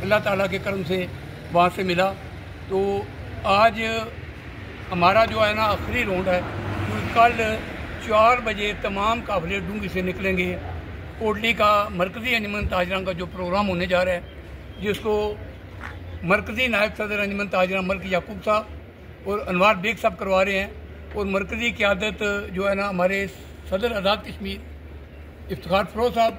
अल्लाह ताला के करम से वहाँ से मिला। तो आज हमारा जो है ना आखिरी राउंड है, कल 4 बजे तमाम काफिले डूंगी से निकलेंगे। कोटली का मरकज़ी अंजुमन ताजरान का जो प्रोग्राम होने जा रहा है, जिसको मरकज़ी नायब सदर अंजुमन ताजरान मलिक याकूब साहब और अनवार बेग साहब करवा रहे हैं, और मरकज़ी क़यादत जो है ना हमारे सदर आज़ाद कश्मीर इफ्तिखार फरोज़ साहब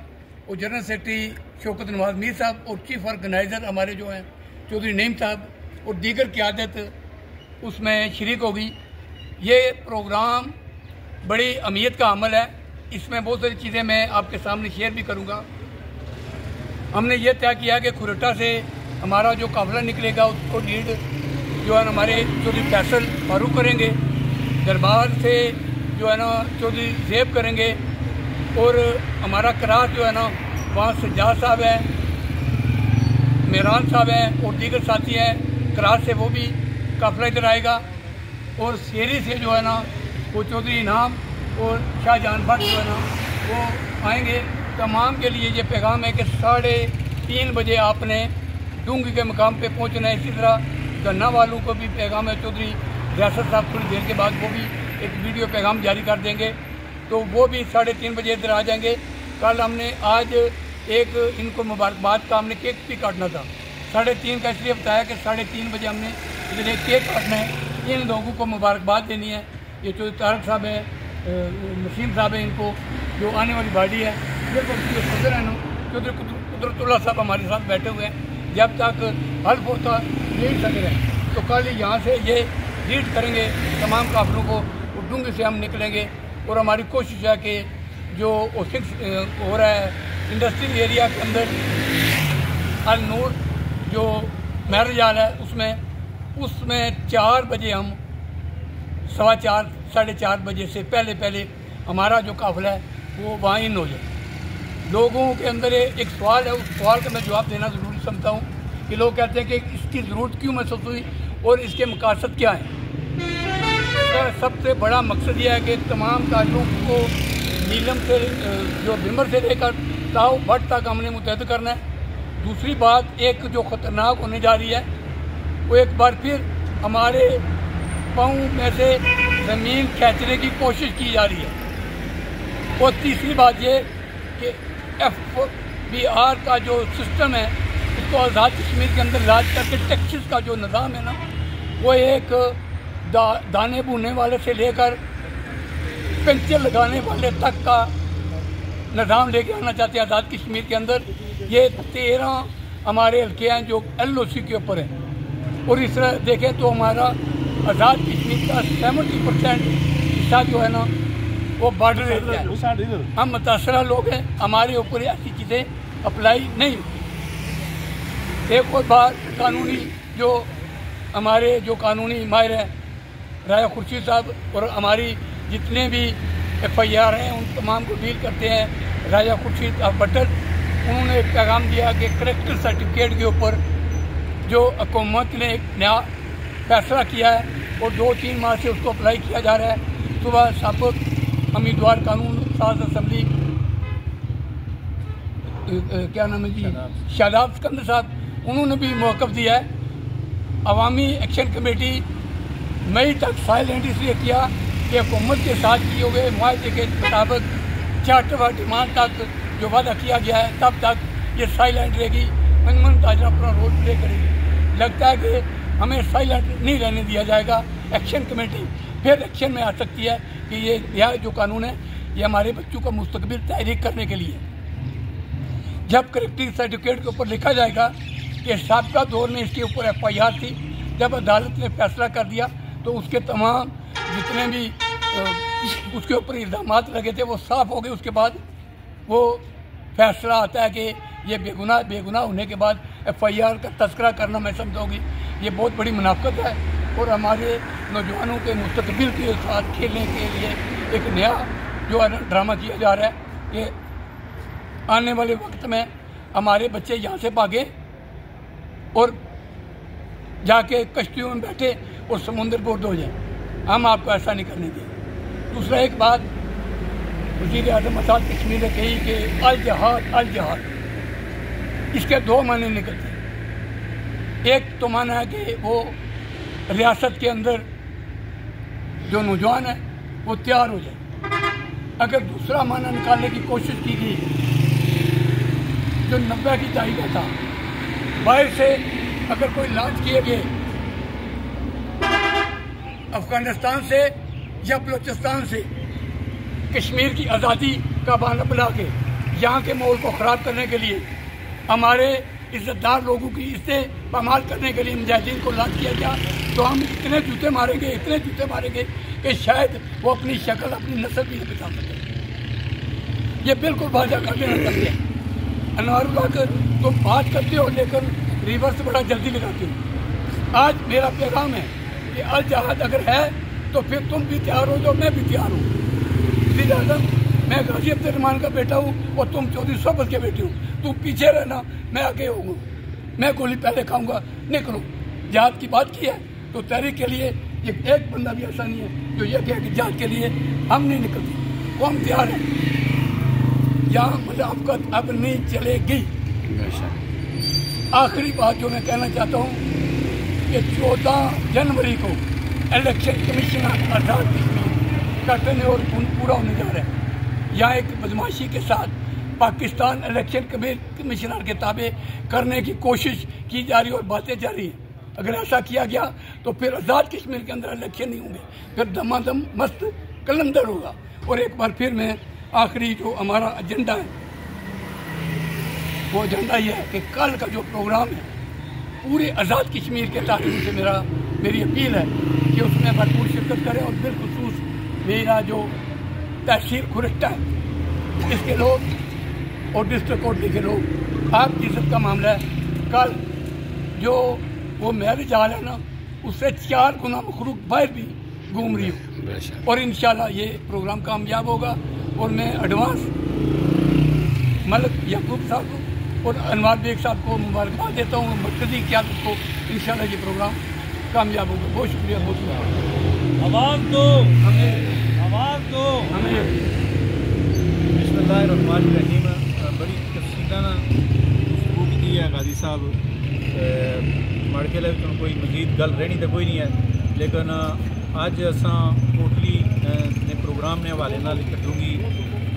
और जनरल सेक्रेटरी शौकत नवाज मीर साहब और चीफ ऑर्गेनाइज़र हमारे जो हैं चौधरी नईम साहब और दीगर क़यादत उसमें शरीक होगी। ये प्रोग्राम बड़ी अहमियत का अमल है। इसमें बहुत सारी चीज़ें मैं आपके सामने शेयर भी करूँगा। हमने ये तय किया कि खुरटा से हमारा जो काफ़िला निकलेगा उसको लीड जो है हमारे चौधरी फैसल फारूक करेंगे, दरबार से जो है ना चौधरी ज़ेब करेंगे, और हमारा करार जो है ना वहाँ सज्जाद साहब है, मेहरान साहब हैं और दीगर साथी हैं करार से, वो भी काफ़िला इधर आएगा। और शेरी से जो है ना वो चौधरी इनाम और शाहजहान भट्ट जो है ना वो आएंगे। तमाम के लिए ये पैगाम है कि 3:30 बजे आपने डूंगी के मकाम पे पहुंचना है। इसी तरह गन्ना वालों को भी पैगाम है, चौधरी रियासत साहब थोड़ी देर के बाद वो भी एक वीडियो पैगाम जारी कर देंगे, तो वो भी 3:30 बजे इधर आ जाएंगे। कल हमने आज एक इनको मुबारकबाद का हमने केक भी काटना था, 3:30 का इसलिए बताया कि 3:30 बजे हमने इधर एक केक काटना है, इन लोगों को मुबारकबाद देनी है। ये चौधरी तारक साहब है, नसीम साहब है, इनको जो आने वाली बाडी है, सदर है ना चौधरी कुदरतुल्लाह साहब हमारे साथ बैठे हुए हैं। जब तक हल्फ होता नहीं सक रहे हैं, तो कल यहाँ से ये लीड करेंगे तमाम काफिलों को, और डूंगी से हम निकलेंगे। और हमारी कोशिश है कि जो O6 हो रहा है इंडस्ट्रियल एरिया के अंदर अल नूर जो मैरिज हॉल है उसमें 4 बजे हम 4:15 4:30 बजे से पहले हमारा जो काफिला है वो वहाँ इन हो जाए। लोगों के अंदर एक सवाल है, उस सवाल का मैं जवाब देना ज़रूरी समझता हूँ कि लोग कहते हैं कि इसकी ज़रूरत क्यों महसूस हुई और इसके मकासद क्या हैं। इसका सबसे बड़ा मकसद यह है कि तमाम ताजरों को नीलम से जो बिमर से लेकर ताऊ भट्ट तक हमने मुतहद करना है। दूसरी बात एक जो ख़तरनाक होने जा रही है, वो एक बार फिर हमारे पाँव में से ज़मीन खींचने की कोशिश की जा रही है। और तीसरी बात ये कि FBR का जो सिस्टम है उसको आज़ाद कश्मीर के अंदर राज करके टैक्सेस का जो निज़ाम है ना, वो एक दाने भूनने वाले से लेकर पेंशन लगाने वाले तक का निज़ाम लेके आना चाहते हैं आज़ाद कश्मीर के अंदर। ये 13 हमारे हल्के हैं जो LOC के ऊपर हैं, और इस तरह देखें तो हमारा आज़ाद कश्मीर का 70% हिस्सा जो है ना वो बॉर्डर एरिया है। हम मुतासरा लोग हैं, हमारे ऊपर ऐसी चीज़ें अप्लाई नहीं। एक और बार कानूनी जो हमारे जो कानूनी माहिर हैं राजा खुर्शीद साहब और हमारी जितने भी FIR हैं उन तमाम को डील करते हैं राजा खुर्शीद बटल, उन्होंने एक पैगाम दिया कि करेक्टर सर्टिफिकेट के ऊपर जो हुकूमत ने एक नया फैसला किया है और 2-3 माह से उसको अप्लाई किया जा रहा है। सुबह साबिक उम्मीदवार कानून साज असम्बली क्या नाम है जी, शादाब सिकंदर साहब, उन्होंने भी मौक़िफ़ दिया है। अवामी एक्शन कमेटी मई तक साइलेंट इसलिए किया कि हुकूमत के साथ किए हुए मुआहदे के मुताबिक चार्टर व डिमांड तक जो वादा किया गया है तब तक ये साइलेंट रहेगी। अंजुमन ताजरा अपना रोल प्ले करेगी। लगता है कि हमें साइलेंट नहीं रहने दिया जाएगा। एक्शन कमेटी फिर एक्शन में आ सकती है कि यह जो कानून है ये हमारे बच्चों का मुस्तकबिल तहरीक करने के लिए। जब करेक्टर सर्टिफिकेट के ऊपर लिखा जाएगा कि साबिक़ा दौर में इसके ऊपर FIR थी, जब अदालत ने फैसला कर दिया तो उसके तमाम जितने भी उसके ऊपर इल्ज़ामात लगे थे वो साफ़ हो गए। उसके बाद वो फैसला आता है कि ये बेगुनाह होने के बाद FIR का तस्करा करना मैं समझूँगी ये बहुत बड़ी मुनाफ़त है, और हमारे नौजवानों के मुस्तकबिल के साथ खेलने के लिए एक नया जो है ड्रामा किया जा रहा है कि आने वाले वक्त में हमारे बच्चे यहाँ से भागे और जाके कश्तियों में बैठे और समुद्र बोर्ड हो जाए। हम आपको ऐसा नहीं करने देंगे। दूसरा एक बात वज़ीर आज़म आज़ाद कश्मीर ने कही कि अल जिहाद, इसके 2 मायने निकलते हैं। एक तो माना है कि वो रियासत के अंदर जो नौजवान है वो तैयार हो जाए। अगर दूसरा माना निकालने की कोशिश की गई, जो 90 की दहाई का था, बाहर से अगर कोई लॉन्च किए गए अफगानिस्तान से या बलूचिस्तान से कश्मीर की आज़ादी का बहाना बना के यहाँ के माहौल को ख़राब करने के लिए, हमारे इज्जतदार लोगों की इज्जत पामाल करने के लिए मुजाहिदीन को लॉन्च किया गया, तो हम इतने जूते मारेंगे कि शायद वो अपनी शक्ल, अपनी नस्ल भी नहीं बता सके। ये बिल्कुल बाजा कर देना चाहते हैं। अनवारुल्लाह कर तुम बात करते हो लेकिन रिवर्स बड़ा जल्दी लगाते हो। आज मेरा पैगाम है कि अल जहाद अगर है तो फिर तुम भी तैयार हो जाओ, मैं भी तैयार हूँ। मैं गाजी अब्दुल रहमान का बेटा हूँ और तुम चौधरी सोबत के बेटे हो। तुम पीछे रहना, मैं आगे होऊंगा, मैं गोली पहले खाऊंगा। निकलो, जहाद की बात की है तो तहरीक के लिए एक बंदा भी ऐसा नहीं है जो ये कहे कि जहाद के लिए हम नहीं निकलते। वो हम तैयार हैं। यहाँ मुलाफकत अब नहीं चलेगी। आखिरी बात जो मैं कहना चाहता हूँ कि 14 जनवरी को इलेक्शन कमीशन आज़ाद कश्मीर का टेन्योर पूरा होने जा रहा है। यहाँ एक बदमाशी के साथ पाकिस्तान इलेक्शन कमिश्नर के ताबे करने की कोशिश की जा रही है और बातें जा रही हैं। अगर ऐसा किया गया तो फिर आज़ाद कश्मीर के अंदर इलेक्शन नहीं होंगे, फिर दमादम मस्त कलंदर होगा। और एक बार फिर मैं आखिरी जो हमारा एजेंडा है वो एजेंडा ये है कि कल का जो प्रोग्राम है पूरे आज़ाद कश्मीर के तारीख से मेरी अपील है कि उसमें भरपूर शिरकत करें। और बिलखुसूस मेरा जो तहसील खुरट्टा है इसके लोग और डिस्ट्रिक्ट कोर्ट के लोग, आपकी इज्जत का मामला है। कल जो वो मैरिज हाल है ना, उससे 4 गुना मखलूक बाहर भी घूम रही हो और इंशाल्लाह ये प्रोग्राम कामयाब होगा। और मैं एडवांस मलिक याकूब साहब को और अनवार बेग साहब को मुबारकबाद देता हूँ, मरकज़ी क़यादत को। इंशाल्लाह ये प्रोग्राम कामयाब होगा। बहुत शुक्रिया, बहुत शुक्रिया। आवाज़ दो, आवाज़ दो हमें। बिस्मिल्लाहिर्रहमानिर्रहीम। बड़ी तफसीलाना गुफ्तगू की है गाजी साहब। माड़े ख्याल है कोई मजीद गल रहनी तो कोई नहीं है, लेकिन अज असां कोटली ने प्रोग्राम ने हवाले नाल इकट्ठूंगी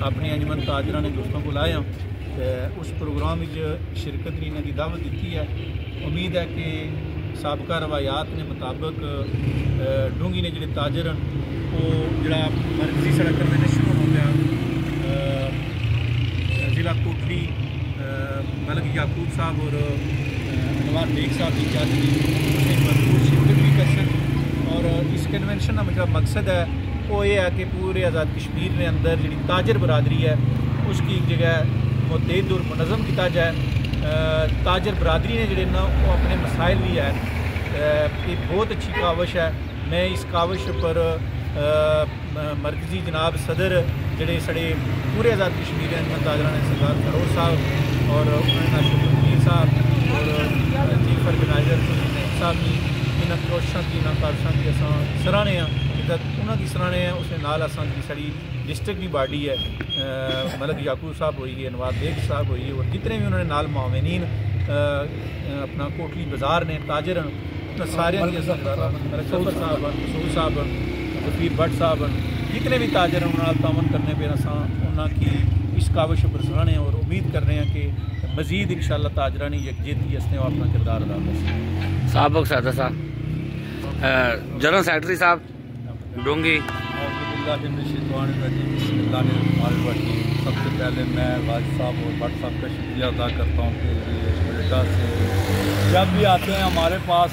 अपने अंजमन ताजरा ने दोस्तों को लाया उस प्रोग्राम शिरकत की इन्होंने दावत दी है। उम्मीद है कि सबका रवायात ने मुताबिक डूंगी ने जोड़े ताजर वो जोड़ा मरकजी सड़क कन्वेंशन हो गया ज़िला कोटली मलिक याकूब साहब और अनवार बेग साहब की चाची भरपूर शिरकत भी कर सकते। और इस कन्वेंशन का जो मकसद है वो ये है कि पूरे आज़ाद कश्मीर के अंदर जी ताजर बरादरी है उसकी एक जगह मुतहद और मुनज़म किया जाए। ताजर बरादरी ने जोड़े ना वो अपने मसाइल भी है। ये बहुत अच्छी काविश है। मैं इस काविश पर मरकज़ी जनाब सदर जोड़े साढ़े पूरे आज़ाद कश्मीर अंजमन ताजरा ने सरदार फरोज साहब और नाशुद्दीन साहब और चीफ ऑर्गेनाइजर साहब की इन्होंने कोशिशों की इन्होंने काविशों की अस सराहने उन्होंने सराहने हैं। उसके नाल असांजी साड़ी डिस्ट्रिक्ट की बॉडी है मलिक याकूब साहब हुई है, अनवार बेग साहब हुई है और जितने भी उन्होंने नाल मावनीन अपना कोटली बाजार ने ताजर सारे सऊद साहब मसूद साहब जफीर भट्ट साहब जितने भी ताजर हैं उन्होंने तावन करने पर असा उन्होंने इस काविश पर सराहने और उम्मीद कर रहे हैं कि मजीद इंशाअल्लाह ताजरा ने यकजहती इसने अपना किरदार अदा कर। साहब सदर साहब जनरल सेक्रेटरी साहब डोंगी। सबसे पहले मैं गाजी साहब और भट्ट साहब का शुक्रिया अदा करता हूँ कि अमेरिका से जब भी आते हैं हमारे पास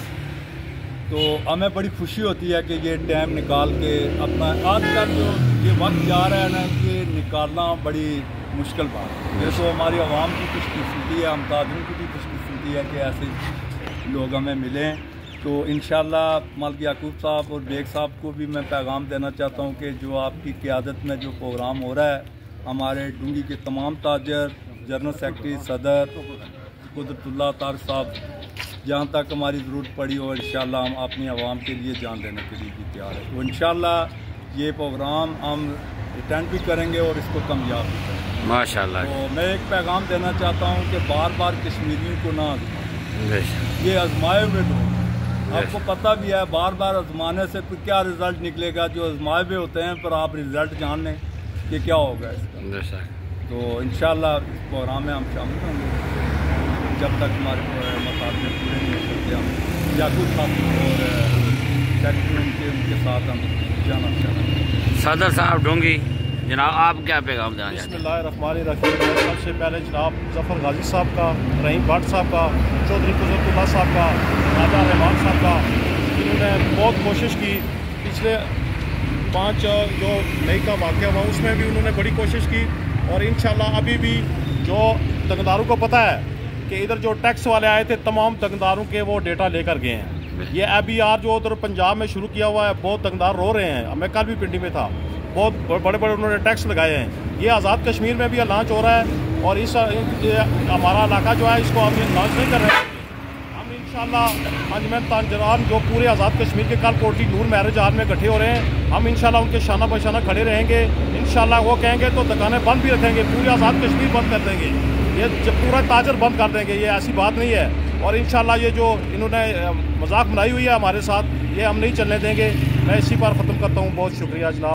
तो हमें बड़ी खुशी होती है कि ये टाइम निकाल के अपना आजकल जो ये वक्त जा रहा है ना कि निकालना बड़ी मुश्किल बात है। ये तो हमारी आवाम की खुशकिस्मती है, हम ताजरों की भी खुशकिस्मती है कि ऐसे लोग हमें मिलें। तो इंशाअल्लाह मलिक याकूब साहब और बेग साहब को भी मैं पैगाम देना चाहता हूँ कि जो आपकी क़यादत में जो प्रोग्राम हो रहा है हमारे डूंगी के तमाम ताजर, जनरल सेक्रेटरी, सदर कुदरतुल्लाह तार साहब, जहाँ तक हमारी ज़रूरत पड़ी हो इंशाअल्लाह हम अपनी आवाम के लिए जान देने के लिए भी तैयार है। तो इंशाअल्लाह ये प्रोग्राम हम अटेंड भी करेंगे और इसको कामयाब भी करेंगे माशाअल्लाह। तो मैं एक पैगाम देना चाहता हूँ कि बार बार कश्मीरियों को ना ये आजमाए हुए लोग, आपको पता भी है बार बार आजमाने से क्या रिजल्ट निकलेगा। जो आजमाए हुए होते हैं पर आप रिजल्ट जान लें कि क्या होगा इसका। तो इंशाल्लाह इस प्रोग्राम में हम शामिल होंगे जब तक हमारे मुताबिक पूरे नहीं हो सकते। हम याकूब साहब और सेक्रेटरी उनके साथ हम जाना चाहते हैं। सदर साहब ढोंगी जनाब, आप क्या पैगाम देना चाहते हैं? बिस्मिल्लाहिर्रहमानिर्रहीम। सबसे पहले जनाब जफ़र गाजी साहब का, रहीम भट्ट साहब का, चौधरी कुदरतुल्लाह साहब का, राजा रहमान साहब का, इन्होंने बहुत कोशिश की। पिछले 5 जो मई का वाक़या हुआ उसमें भी उन्होंने बड़ी कोशिश की और इंशाल्लाह अभी भी जो दुकानदारों को पता है कि इधर जो टैक्स वाले आए थे तमाम दुकानदारों के वो डेटा लेकर गए हैं। ये ABR जो उधर पंजाब में शुरू किया हुआ है, बहुत दुकानदार रो रहे हैं। मैं कल भी पिंडी में था, बहुत बड़े बड़े उन्होंने टैक्स लगाए हैं। ये आज़ाद कश्मीर में भी लॉन्च हो रहा है और इस हमारा इलाका जो है इसको हम लॉन्च नहीं कर रहे हैं। हम इंशाल्लाह अंजमन तांजरान जो पूरे आज़ाद कश्मीर के कल कोटली नूर मैरिज हॉल में इकट्ठे हो रहे हैं, हम इंशाल्लाह उनके शाना बशाना खड़े रहेंगे। इंशाल्लाह वो कहेंगे तो दुकानें बंद भी रखेंगे, पूरे आज़ाद कश्मीर बंद कर देंगे, ये जब पूरा ताजर बंद कर देंगे। ये ऐसी बात नहीं है। और इंशाल्लाह ये जो इन्होंने मजाक बनाई हुई है हमारे साथ, ये हम नहीं चलने देंगे। मैं इसी पर ख़त्म करता हूँ। बहुत शुक्रिया जनाब।